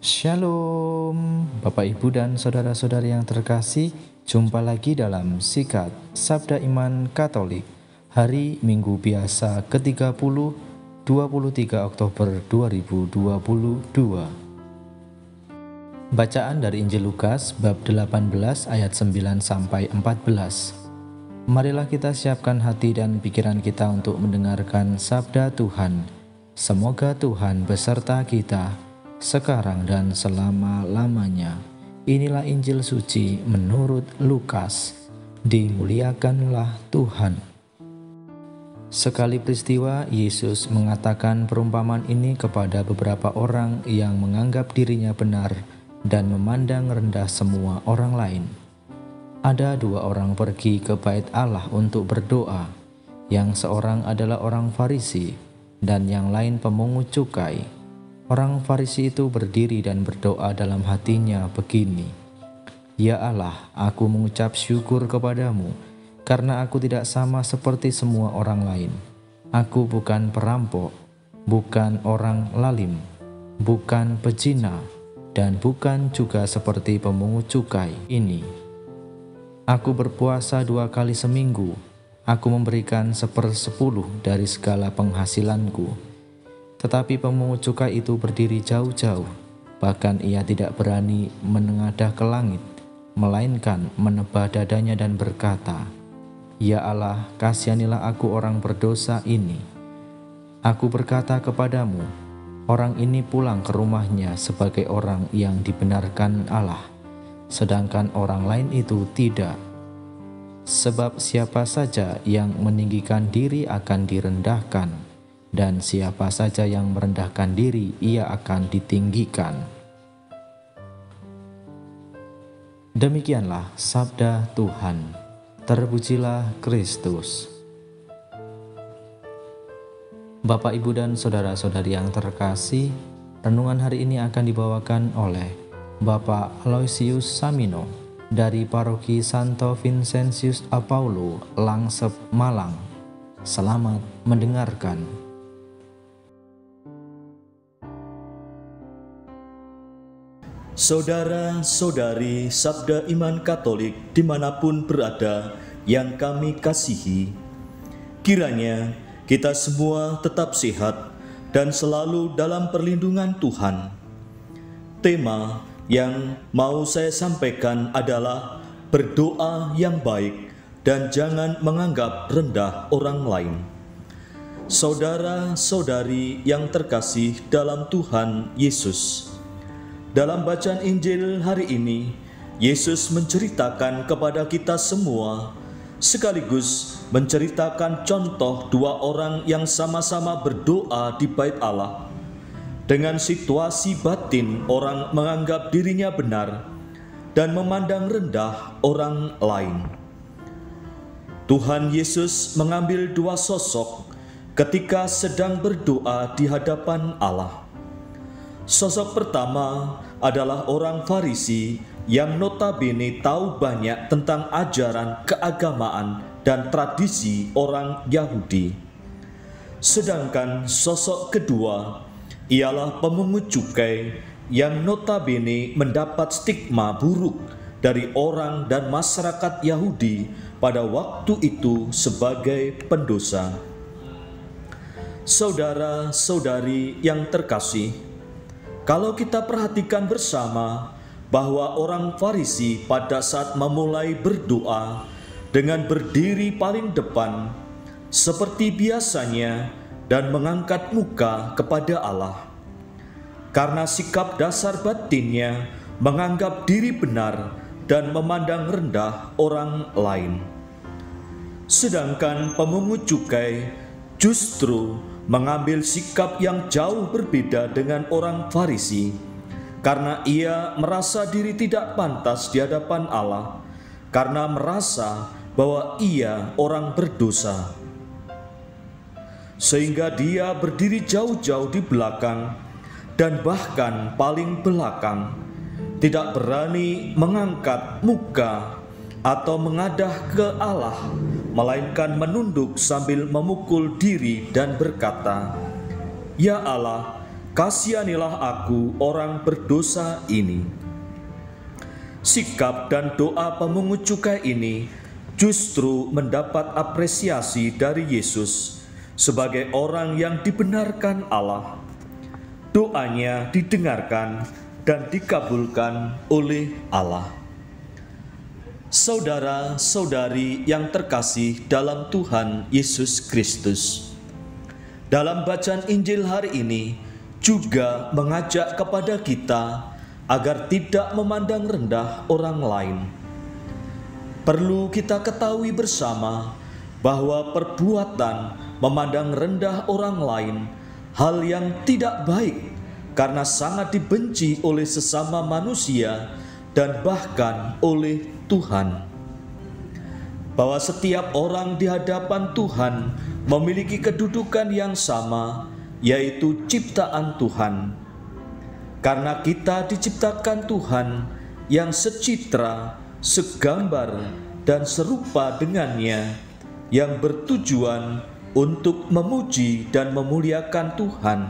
Shalom, Bapak Ibu dan saudara-saudari yang terkasih. Jumpa lagi dalam Sikat Sabda Iman Katolik Hari Minggu Biasa ke-30 23 Oktober 2022. Bacaan dari Injil Lukas bab 18 ayat 9 sampai 14. Marilah kita siapkan hati dan pikiran kita untuk mendengarkan sabda Tuhan. Semoga Tuhan beserta kita sekarang dan selama-lamanya. Inilah Injil suci menurut Lukas. Dimuliakanlah Tuhan. Sekali peristiwa, Yesus mengatakan perumpamaan ini kepada beberapa orang yang menganggap dirinya benar dan memandang rendah semua orang lain. Ada dua orang pergi ke bait Allah untuk berdoa. Yang seorang adalah orang Farisi dan yang lain pemungut cukai. Orang Farisi itu berdiri dan berdoa dalam hatinya begini, "Ya Allah, aku mengucap syukur kepadamu, karena aku tidak sama seperti semua orang lain. Aku bukan perampok, bukan orang lalim, bukan pezina, dan bukan juga seperti pemungut cukai ini. Aku berpuasa 2 kali seminggu, aku memberikan 1/10 dari segala penghasilanku." Tetapi pemungut cukai itu berdiri jauh-jauh, bahkan ia tidak berani menengadah ke langit, melainkan menebah dadanya dan berkata, "Ya Allah, kasihanilah aku orang berdosa ini." Aku berkata kepadamu, orang ini pulang ke rumahnya sebagai orang yang dibenarkan Allah, sedangkan orang lain itu tidak. Sebab siapa saja yang meninggikan diri akan direndahkan, dan siapa saja yang merendahkan diri ia akan ditinggikan. Demikianlah sabda Tuhan. Terpujilah Kristus. Bapak, Ibu, dan saudara-saudari yang terkasih, renungan hari ini akan dibawakan oleh Bapak Aloysius Samino dari Paroki Santo Vincentius Apaulo, Langsep, Malang. Selamat mendengarkan. Saudara-saudari Sabda Iman Katolik dimanapun berada yang kami kasihi, kiranya kita semua tetap sehat dan selalu dalam perlindungan Tuhan. Tema yang mau saya sampaikan adalah berdoa yang baik dan jangan menganggap rendah orang lain. Saudara-saudari yang terkasih dalam Tuhan Yesus, dalam bacaan Injil hari ini, Yesus menceritakan kepada kita semua, sekaligus menceritakan contoh dua orang yang sama-sama berdoa di bait Allah. Dengan situasi batin orang menganggap dirinya benar dan memandang rendah orang lain. Tuhan Yesus mengambil dua sosok ketika sedang berdoa di hadapan Allah. Sosok pertama adalah orang Farisi yang notabene tahu banyak tentang ajaran keagamaan dan tradisi orang Yahudi. Sedangkan sosok kedua ialah pemungut cukai yang notabene mendapat stigma buruk dari orang dan masyarakat Yahudi pada waktu itu sebagai pendosa. Saudara-saudari yang terkasih, kalau kita perhatikan bersama bahwa orang Farisi pada saat memulai berdoa dengan berdiri paling depan seperti biasanya dan mengangkat muka kepada Allah, karena sikap dasar batinnya menganggap diri benar dan memandang rendah orang lain. Sedangkan pemungut cukai justru mengambil sikap yang jauh berbeda dengan orang Farisi, karena ia merasa diri tidak pantas di hadapan Allah, karena merasa bahwa ia orang berdosa. Sehingga dia berdiri jauh-jauh di belakang dan bahkan paling belakang, tidak berani mengangkat muka atau mengadah ke Allah, melainkan menunduk sambil memukul diri dan berkata, "Ya Allah, kasihanilah aku orang berdosa ini." Sikap dan doa pemungut cukai ini justru mendapat apresiasi dari Yesus sebagai orang yang dibenarkan Allah. Doanya didengarkan dan dikabulkan oleh Allah. Saudara-saudari yang terkasih dalam Tuhan Yesus Kristus, dalam bacaan Injil hari ini juga mengajak kepada kita agar tidak memandang rendah orang lain. Perlu kita ketahui bersama bahwa perbuatan memandang rendah orang lain hal yang tidak baik karena sangat dibenci oleh sesama manusia dan bahkan oleh Tuhan. Bahwa setiap orang di hadapan Tuhan memiliki kedudukan yang sama, yaitu ciptaan Tuhan. Karena kita diciptakan Tuhan yang secitra, segambar, dan serupa dengannya, yang bertujuan untuk memuji dan memuliakan Tuhan,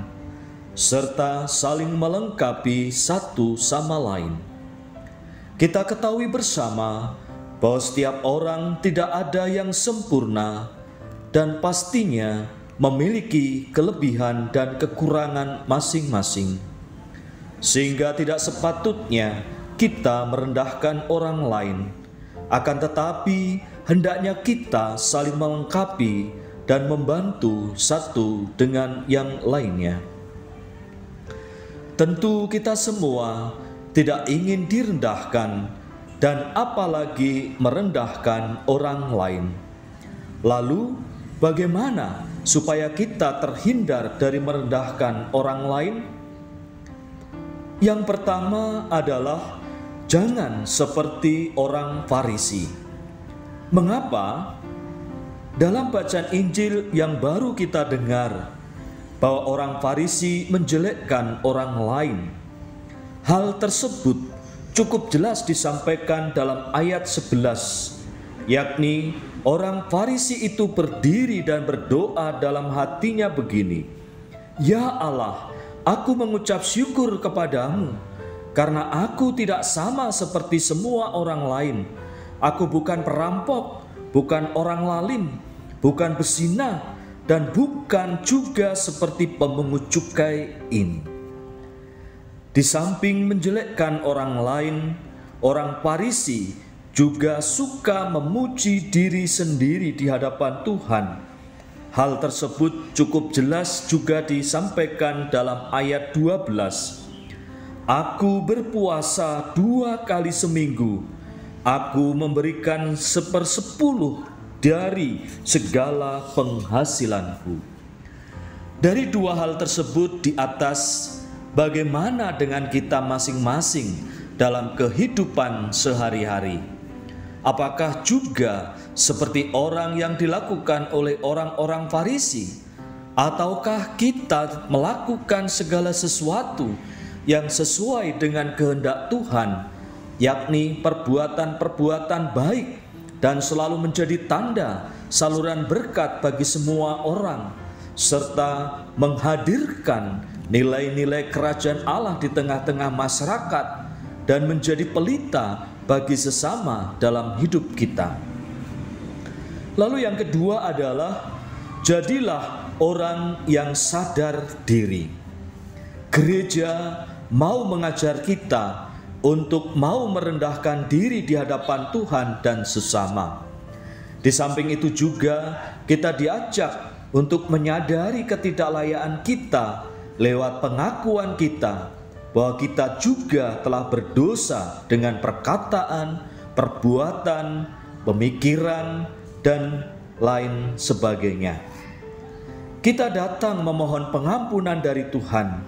serta saling melengkapi satu sama lain. Kita ketahui bersama bahwa setiap orang tidak ada yang sempurna dan pastinya memiliki kelebihan dan kekurangan masing-masing. Sehingga tidak sepatutnya kita merendahkan orang lain. Akan tetapi hendaknya kita saling melengkapi dan membantu satu dengan yang lainnya. Tentu kita semua tidak ingin direndahkan dan apalagi merendahkan orang lain. Lalu bagaimana supaya kita terhindar dari merendahkan orang lain? Yang pertama adalah jangan seperti orang Farisi. Mengapa? Dalam bacaan Injil yang baru kita dengar bahwa orang Farisi menjelekkan orang lain. Hal tersebut cukup jelas disampaikan dalam ayat 11, yakni orang Farisi itu berdiri dan berdoa dalam hatinya begini, "Ya Allah, aku mengucap syukur kepadamu, karena aku tidak sama seperti semua orang lain. Aku bukan perampok, bukan orang lalim, bukan bezina, dan bukan juga seperti pemungut cukai ini." Di samping menjelekkan orang lain, orang Farisi juga suka memuji diri sendiri di hadapan Tuhan. Hal tersebut cukup jelas juga disampaikan dalam ayat 12. "Aku berpuasa 2 kali seminggu. Aku memberikan 1/10 dari segala penghasilanku." Dari dua hal tersebut di atas, bagaimana dengan kita masing-masing dalam kehidupan sehari-hari? Apakah juga seperti orang yang dilakukan oleh orang-orang Farisi? Ataukah kita melakukan segala sesuatu yang sesuai dengan kehendak Tuhan, yakni perbuatan-perbuatan baik dan selalu menjadi tanda saluran berkat bagi semua orang, serta menghadirkan nilai-nilai kerajaan Allah di tengah-tengah masyarakat dan menjadi pelita bagi sesama dalam hidup kita. Lalu yang kedua adalah jadilah orang yang sadar diri. Gereja mau mengajar kita untuk mau merendahkan diri di hadapan Tuhan dan sesama. Di samping itu juga kita diajak untuk menyadari ketidaklayaan kita lewat pengakuan kita bahwa kita juga telah berdosa dengan perkataan, perbuatan, pemikiran, dan lain sebagainya. Kita datang memohon pengampunan dari Tuhan.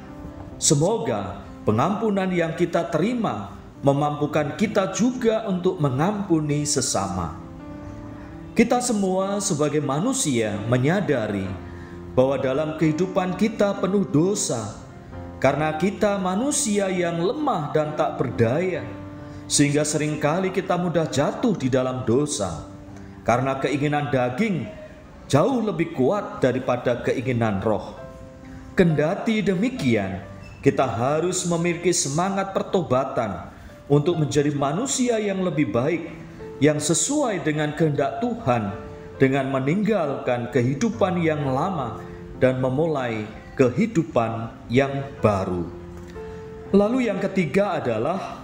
Semoga pengampunan yang kita terima memampukan kita juga untuk mengampuni sesama. Kita semua sebagai manusia menyadari bahwa dalam kehidupan kita penuh dosa, karena kita manusia yang lemah dan tak berdaya, sehingga seringkali kita mudah jatuh di dalam dosa, karena keinginan daging jauh lebih kuat daripada keinginan roh. Kendati demikian, kita harus memiliki semangat pertobatan untuk menjadi manusia yang lebih baik, yang sesuai dengan kehendak Tuhan, dengan meninggalkan kehidupan yang lama dan memulai kehidupan yang baru. Lalu yang ketiga adalah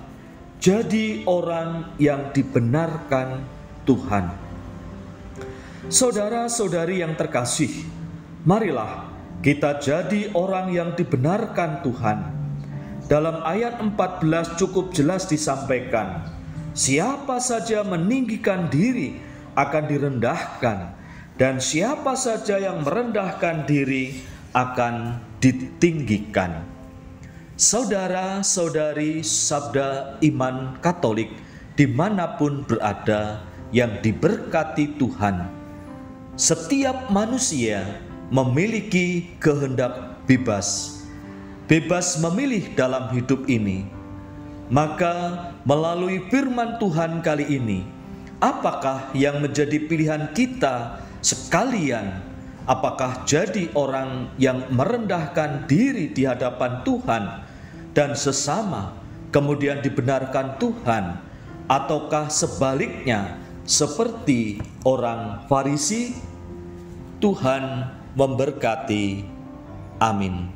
jadi orang yang dibenarkan Tuhan. Saudara-saudari yang terkasih, marilah kita jadi orang yang dibenarkan Tuhan. Dalam ayat 14 cukup jelas disampaikan, siapa saja meninggikan diri akan direndahkan, dan siapa saja yang merendahkan diri akan ditinggikan. Saudara-saudari Sabda Iman Katolik dimanapun berada yang diberkati Tuhan, setiap manusia memiliki kehendak bebas memilih dalam hidup ini. Maka melalui firman Tuhan kali ini, apakah yang menjadi pilihan kita sekalian? Apakah jadi orang yang merendahkan diri di hadapan Tuhan dan sesama, kemudian dibenarkan Tuhan, ataukah sebaliknya seperti orang Farisi? Tuhan memberkati. Amin.